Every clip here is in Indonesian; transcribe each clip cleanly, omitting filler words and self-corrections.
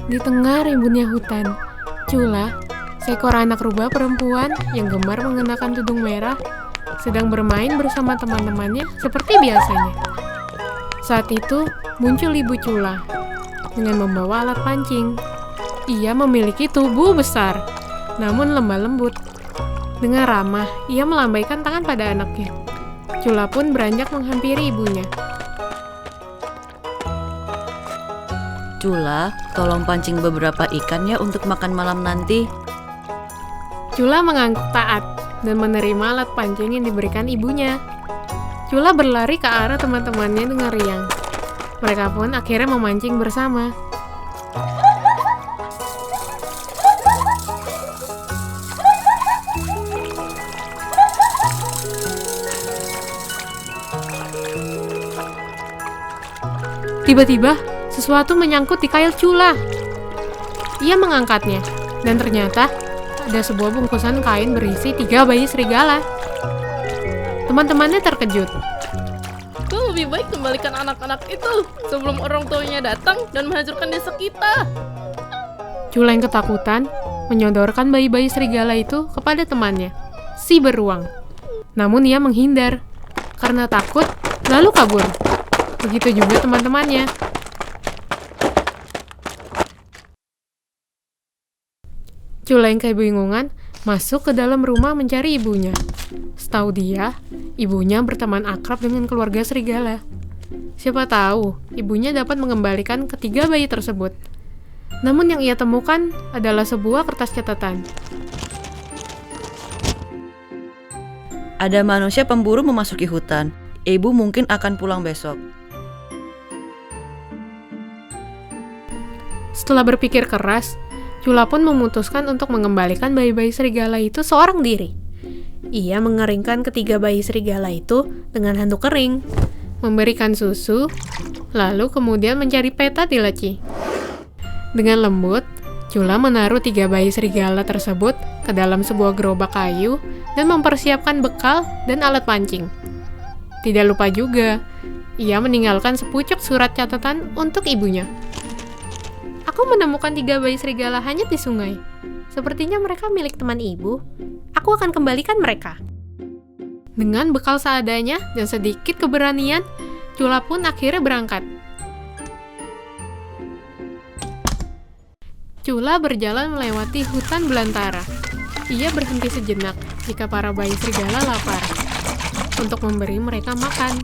Di tengah rimbunnya hutan, Cula, seekor anak rubah perempuan yang gemar mengenakan tudung merah, sedang bermain bersama teman-temannya seperti biasanya. Saat itu, muncul Ibu Cula dengan membawa alat pancing. Ia memiliki tubuh besar, namun lemah lembut. Dengan ramah, ia melambaikan tangan pada anaknya. Cula pun beranjak menghampiri ibunya. Cula, tolong pancing beberapa ikan ya untuk makan malam nanti. Cula mengangguk taat dan menerima alat pancing yang diberikan ibunya. Cula berlari ke arah teman-temannya dengan riang. Mereka pun akhirnya memancing bersama. Tiba-tiba, sesuatu menyangkut di kail Cula. Ia mengangkatnya, dan ternyata ada sebuah bungkusan kain berisi 3 bayi serigala. Teman-temannya terkejut. Kau lebih baik kembalikan anak-anak itu sebelum orang tuanya datang dan menghancurkan desa kita. Cula yang ketakutan menyodorkan bayi-bayi serigala itu kepada temannya, si beruang. Namun ia menghindar karena takut, lalu kabur. Begitu juga teman-temannya. Cula yang kebingungan masuk ke dalam rumah mencari ibunya. Setahu dia, ibunya berteman akrab dengan keluarga serigala. Siapa tahu, ibunya dapat mengembalikan ketiga bayi tersebut. Namun yang ia temukan adalah sebuah kertas catatan. Ada manusia pemburu memasuki hutan. Ibu mungkin akan pulang besok. Setelah berpikir keras, Cula pun memutuskan untuk mengembalikan bayi-bayi serigala itu seorang diri. Ia mengeringkan ketiga bayi serigala itu dengan handuk kering, memberikan susu, lalu kemudian mencari peta di laci. Dengan lembut, Cula menaruh 3 bayi serigala tersebut ke dalam sebuah gerobak kayu dan mempersiapkan bekal dan alat pancing. Tidak lupa juga, ia meninggalkan sepucuk surat catatan untuk ibunya. Aku menemukan 3 bayi serigala hanyut di sungai. Sepertinya mereka milik teman ibu. Aku akan kembalikan mereka. Dengan bekal seadanya dan sedikit keberanian, Cula pun akhirnya berangkat. Cula berjalan melewati hutan belantara. Ia berhenti sejenak jika para bayi serigala lapar, untuk memberi mereka makan.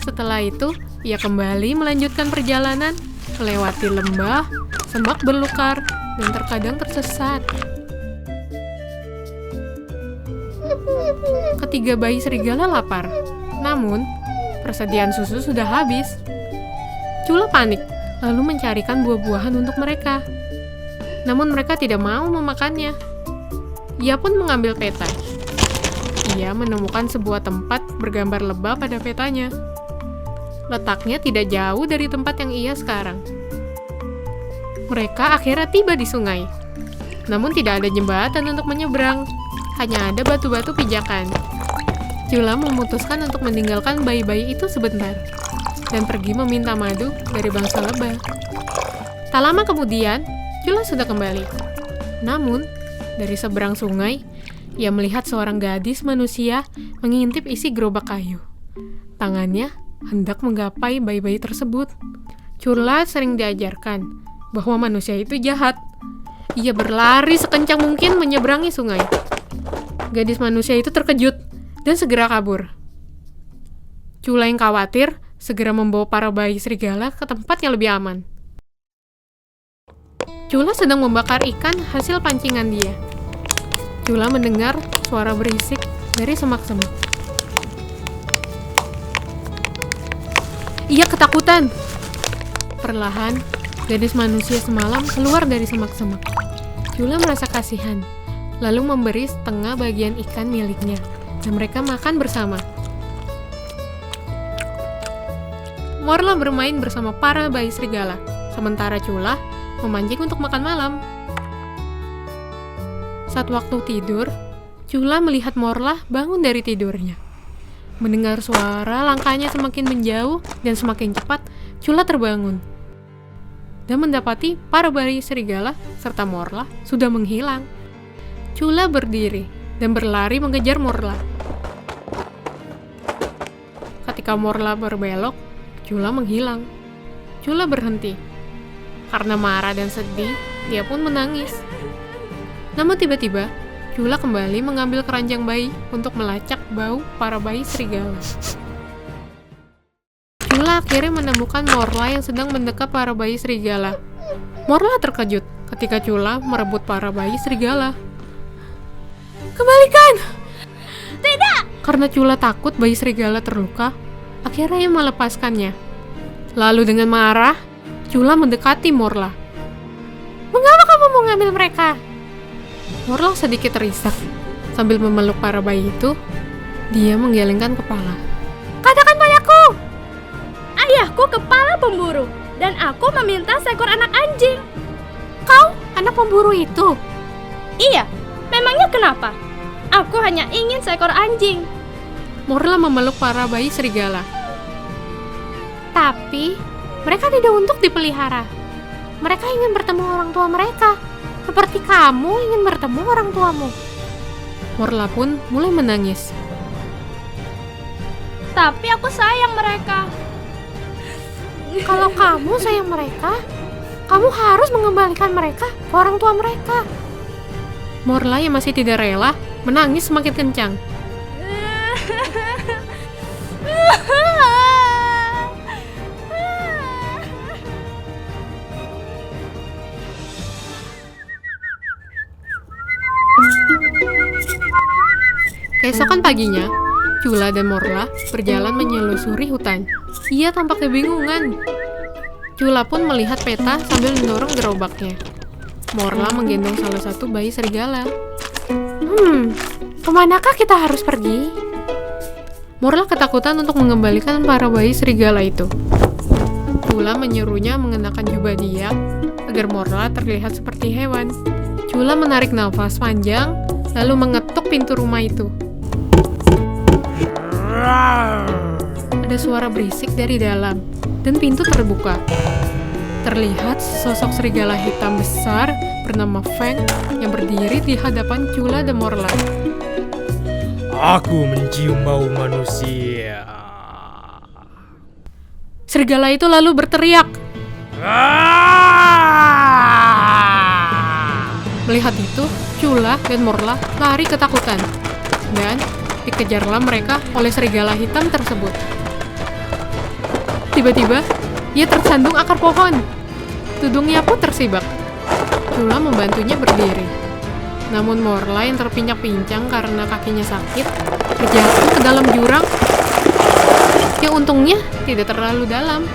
Setelah itu, ia kembali melanjutkan perjalanan, melewati lembah, semak belukar, dan terkadang tersesat. Ketiga bayi serigala lapar, namun persediaan susu sudah habis. Cula panik, lalu mencarikan buah-buahan untuk mereka. Namun mereka tidak mau memakannya. Ia pun mengambil peta. Ia menemukan sebuah tempat bergambar lebah pada petanya. Letaknya tidak jauh dari tempat yang ia sekarang. Mereka akhirnya tiba di sungai. Namun tidak ada jembatan untuk menyeberang. Hanya ada batu-batu pijakan. Cula memutuskan untuk meninggalkan bayi-bayi itu sebentar dan pergi meminta madu dari bangsa lebah. Tak lama kemudian, Cula sudah kembali. Namun, dari seberang sungai, ia melihat seorang gadis manusia mengintip isi gerobak kayu. Tangannya hendak menggapai bayi-bayi tersebut. Cula sering diajarkan bahwa manusia itu jahat. Ia berlari sekencang mungkin menyeberangi sungai. Gadis manusia itu terkejut dan segera kabur. Cula yang khawatir segera membawa para bayi serigala ke tempat yang lebih aman. Cula sedang membakar ikan hasil pancingan dia. Cula mendengar suara berisik dari semak-semak. Ia ketakutan. Perlahan, gadis manusia semalam keluar dari semak-semak. Cula merasa kasihan, lalu memberi setengah bagian ikan miliknya, dan mereka makan bersama. Morla bermain bersama para bayi serigala, sementara Cula memancing untuk makan malam. Saat waktu tidur, Cula melihat Morla bangun dari tidurnya. Mendengar suara langkahnya semakin menjauh dan semakin cepat, Cula terbangun. dan mendapati para bayi serigala serta Morla sudah menghilang. Chula berdiri dan berlari mengejar Morla. Ketika Morla berbelok, Chula menghilang. Chula berhenti. Karena marah dan sedih, dia pun menangis. Namun tiba-tiba, Chula kembali mengambil keranjang bayi untuk melacak bau para bayi serigala. Chula akhirnya menemukan Morla yang sedang mendekap para bayi serigala. Morla terkejut ketika Chula merebut para bayi serigala. Kembalikan! Tidak! Karena Chula takut bayi serigala terluka, akhirnya ia melepaskannya. Lalu dengan marah, Chula mendekati Morla. Mengapa kamu mau ngambil mereka? Morla sedikit risau. Sambil memeluk para bayi itu, dia menggelengkan kepala. Katakan padaku! Ayahku kepala pemburu, dan aku meminta seekor anak anjing. Kau anak pemburu itu? Iya, memangnya kenapa? Aku hanya ingin seekor anjing. Morla memeluk para bayi serigala. Tapi, mereka tidak untuk dipelihara. Mereka ingin bertemu orang tua mereka, seperti kamu ingin bertemu orang tuamu. Morla pun mulai menangis. Tapi aku sayang mereka. Kalau kamu sayang mereka, kamu harus mengembalikan mereka ke orang tua mereka. Morla yang masih tidak rela menangis semakin kencang. Keesokan paginya, Chula dan Morla berjalan menyelusuri hutan. Ia tampak kebingungan. Chula pun melihat peta sambil mendorong gerobaknya. Morla menggendong salah satu bayi serigala. Kemanakah kita harus pergi? Morla ketakutan untuk mengembalikan para bayi serigala itu. Chula menyuruhnya mengenakan jubah dia agar Morla terlihat seperti hewan. Chula menarik nafas panjang, lalu mengetuk pintu rumah itu. Ada suara berisik dari dalam, dan pintu terbuka. Terlihat sosok serigala hitam besar bernama Feng yang berdiri di hadapan Chula dan Morla. Aku mencium bau manusia. Serigala itu lalu berteriak. Melihat itu, Chula dan Morla lari ketakutan, dan dikejarlah mereka oleh serigala hitam tersebut. Tiba-tiba, ia tersandung akar pohon. Tudungnya pun tersibak. Chula membantunya berdiri. Namun Morla yang terpincang-pincang karena kakinya sakit, terjatuh ke dalam jurang yang untungnya tidak terlalu dalam.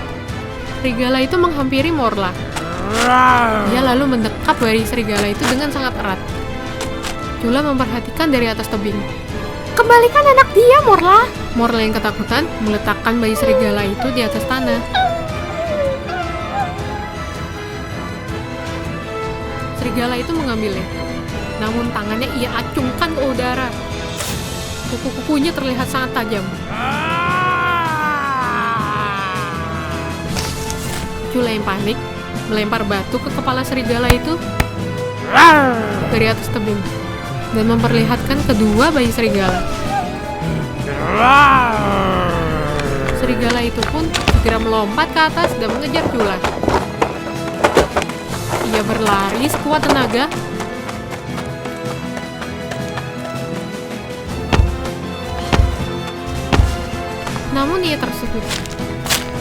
Serigala itu menghampiri Morla. Dia lalu mendekap bayi serigala itu dengan sangat erat. Chula memperhatikan dari atas tebing. Kembalikan anak dia, Morla. Morla yang ketakutan meletakkan bayi serigala itu di atas tanah. Serigala itu mengambilnya. Namun tangannya ia acungkan ke udara. Kuku-kukunya terlihat sangat tajam. Chula yang panik melempar batu ke kepala serigala itu dari atas tebing dan memperlihatkan kedua bayi serigala. Serigala itu pun segera melompat ke atas dan mengejar Chula. Ia berlari sekuat tenaga. Namun ia tersudut.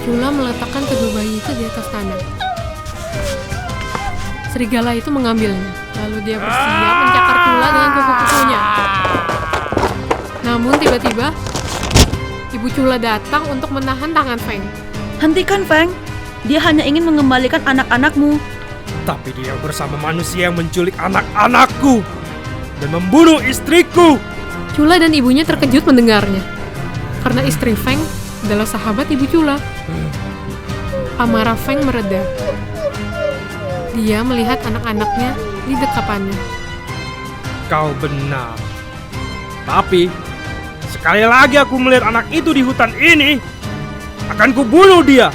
Chula meletakkan kedua bayi itu di atas tanah. Serigala itu mengambilnya, lalu dia bersiap mencakar Chula dengan kuku-kukunya. Namun tiba-tiba, Ibu Chula datang untuk menahan tangan Feng. Hentikan, Feng. Dia hanya ingin mengembalikan anak-anakmu. Tapi dia bersama manusia yang menculik anak-anakku dan membunuh istriku. Chula dan ibunya terkejut mendengarnya, karena istri Feng adalah sahabat Ibu Chula. Amarah Feng mereda. Dia melihat anak-anaknya di dekapannya. Kau benar. Tapi, sekali lagi aku melihat anak itu di hutan ini, akan kubunuh dia.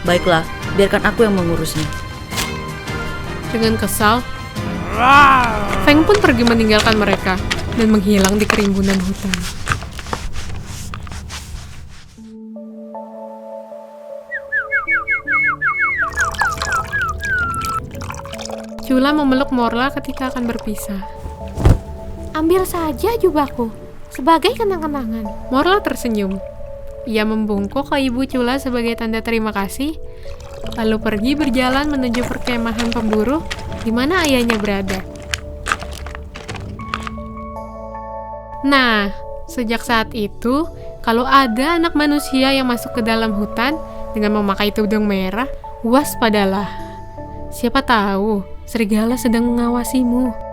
Baiklah, biarkan aku yang mengurusnya. Dengan kesal, Feng pun pergi meninggalkan mereka dan menghilang di kerimbunan hutan. Chula memeluk Morla ketika akan berpisah. Ambil saja jubahku, sebagai kenang-kenangan. Morla tersenyum. Ia membungkuk ke ibu Chula sebagai tanda terima kasih, lalu pergi berjalan menuju perkemahan pemburu di mana ayahnya berada. Nah, sejak saat itu, kalau ada anak manusia yang masuk ke dalam hutan dengan memakai tudung merah, waspadalah. Siapa tahu serigala sedang mengawasimu.